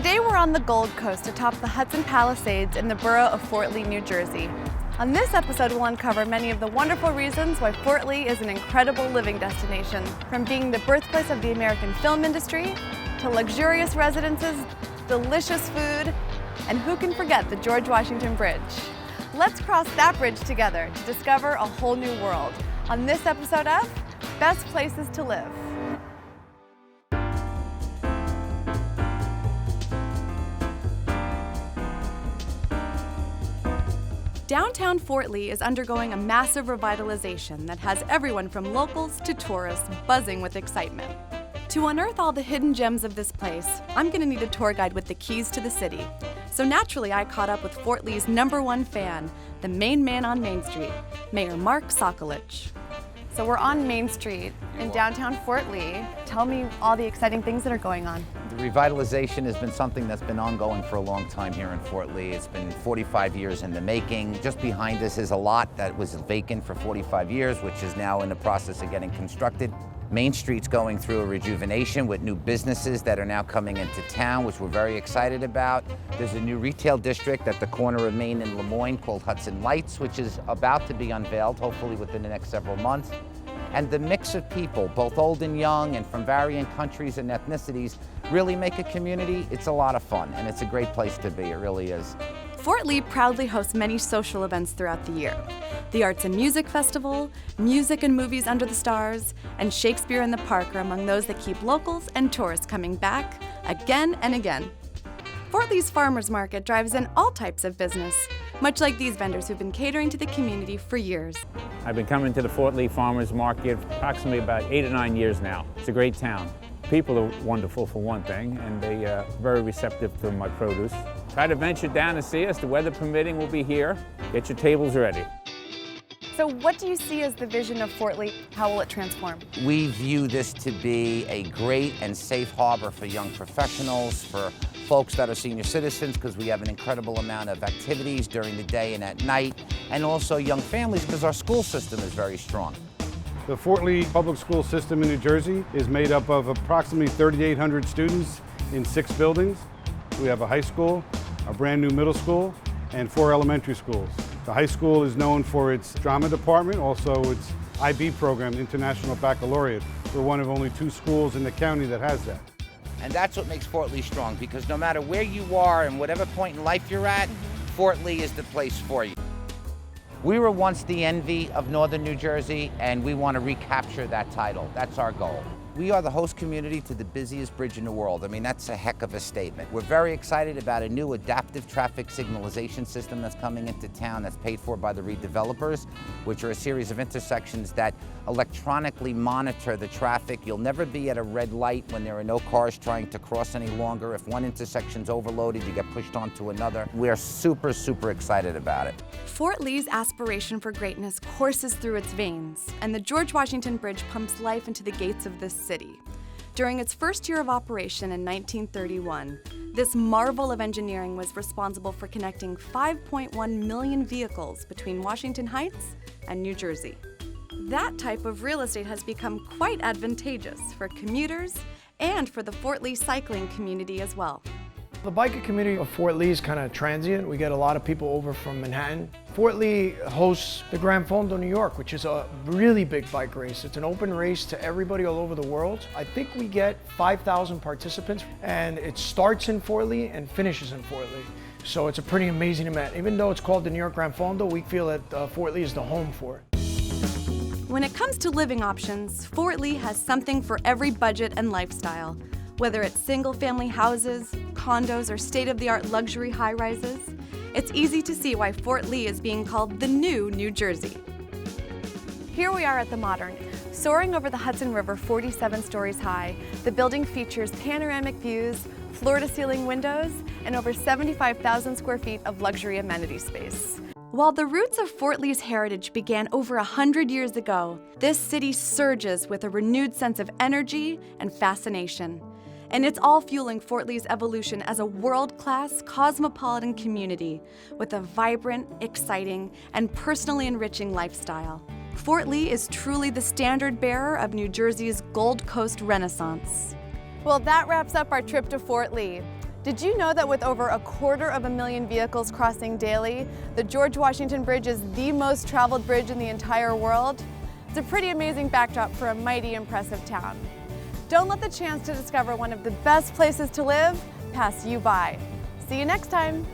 Today we're on the Gold Coast atop the Hudson Palisades in the borough of Fort Lee, New Jersey. On this episode, we'll uncover many of the wonderful reasons why Fort Lee is an incredible living destination, from being the birthplace of the American film industry, to luxurious residences, delicious food, and who can forget the George Washington Bridge? Let's cross that bridge together to discover a whole new world on this episode of Best Places to Live. Downtown Fort Lee is undergoing a massive revitalization that has everyone from locals to tourists buzzing with excitement. To unearth all the hidden gems of this place, I'm going to need a tour guide with the keys to the city. So naturally, I caught up with Fort Lee's #1 fan, the main man on Main Street, Mayor Mark Sokolich. So we're on Main Street in downtown Fort Lee. Tell me all the exciting things that are going on. The revitalization has been something that's been ongoing for a long time here in Fort Lee. It's been 45 years in the making. Just behind us is a lot that was vacant for 45 years, which is now in the process of getting constructed. Main Street's going through a rejuvenation with new businesses that are now coming into town, which we're very excited about. There's a new retail district at the corner of Main and Lemoyne called Hudson Lights, which is about to be unveiled, hopefully within the next several months. And the mix of people, both old and young and from varying countries and ethnicities, really make a community. It's a lot of fun, and it's a great place to be, it really is. Fort Lee proudly hosts many social events throughout the year. The Arts and Music Festival, Music and Movies Under the Stars, and Shakespeare in the Park are among those that keep locals and tourists coming back again and again. Fort Lee's Farmers Market drives in all types of business, much like these vendors who've been catering to the community for years. I've been coming to the Fort Lee Farmers Market approximately about 8 or 9 years now. It's a great town. People are wonderful for one thing, and they are very receptive to my produce. Try to venture down and see us. The weather permitting, we'll be here. Get your tables ready. So what do you see as the vision of Fort Lee? How will it transform? We view this to be a great and safe harbor for young professionals, for folks that are senior citizens, because we have an incredible amount of activities during the day and at night, and also young families, because our school system is very strong. The Fort Lee Public School System in New Jersey is made up of approximately 3,800 students in 6 buildings. We have a high school, a brand new middle school, and 4 elementary schools. The high school is known for its drama department, also its IB program, International Baccalaureate. We're one of only 2 schools in the county that has that. And that's what makes Fort Lee strong, because no matter where you are and whatever point in life you're at, Fort Lee is the place for you. We were once the envy of northern New Jersey, and we want to recapture that title. That's our goal. We are the host community to the busiest bridge in the world. I mean, that's a heck of a statement. We're very excited about a new adaptive traffic signalization system that's coming into town that's paid for by the redevelopers, which are a series of intersections that electronically monitor the traffic. You'll never be at a red light when there are no cars trying to cross any longer. If one intersection's overloaded, you get pushed onto another. We're super, super excited about it. Fort Lee's aspiration for greatness courses through its veins, and the George Washington Bridge pumps life into the gates of this city. During its first year of operation in 1931, this marvel of engineering was responsible for connecting 5.1 million vehicles between Washington Heights and New Jersey. That type of real estate has become quite advantageous for commuters and for the Fort Lee cycling community as well. The biker community of Fort Lee is kind of transient. We get a lot of people over from Manhattan. Fort Lee hosts the Gran Fondo New York, which is a really big bike race. It's an open race to everybody all over the world. I think we get 5,000 participants, and it starts in Fort Lee and finishes in Fort Lee. So it's a pretty amazing event. Even though it's called the New York Gran Fondo, we feel that Fort Lee is the home for it. When it comes to living options, Fort Lee has something for every budget and lifestyle. Whether it's single-family houses, condos, or state-of-the-art luxury high-rises, it's easy to see why Fort Lee is being called the new New Jersey. Here we are at the Modern. Soaring over the Hudson River 47 stories high, the building features panoramic views, floor-to-ceiling windows, and over 75,000 square feet of luxury amenity space. While the roots of Fort Lee's heritage began over 100 years ago, this city surges with a renewed sense of energy and fascination. And it's all fueling Fort Lee's evolution as a world-class cosmopolitan community with a vibrant, exciting, and personally enriching lifestyle. Fort Lee is truly the standard bearer of New Jersey's Gold Coast Renaissance. Well, that wraps up our trip to Fort Lee. Did you know that with over 250,000 vehicles crossing daily, the George Washington Bridge is the most traveled bridge in the entire world? It's a pretty amazing backdrop for a mighty impressive town. Don't let the chance to discover one of the best places to live pass you by. See you next time.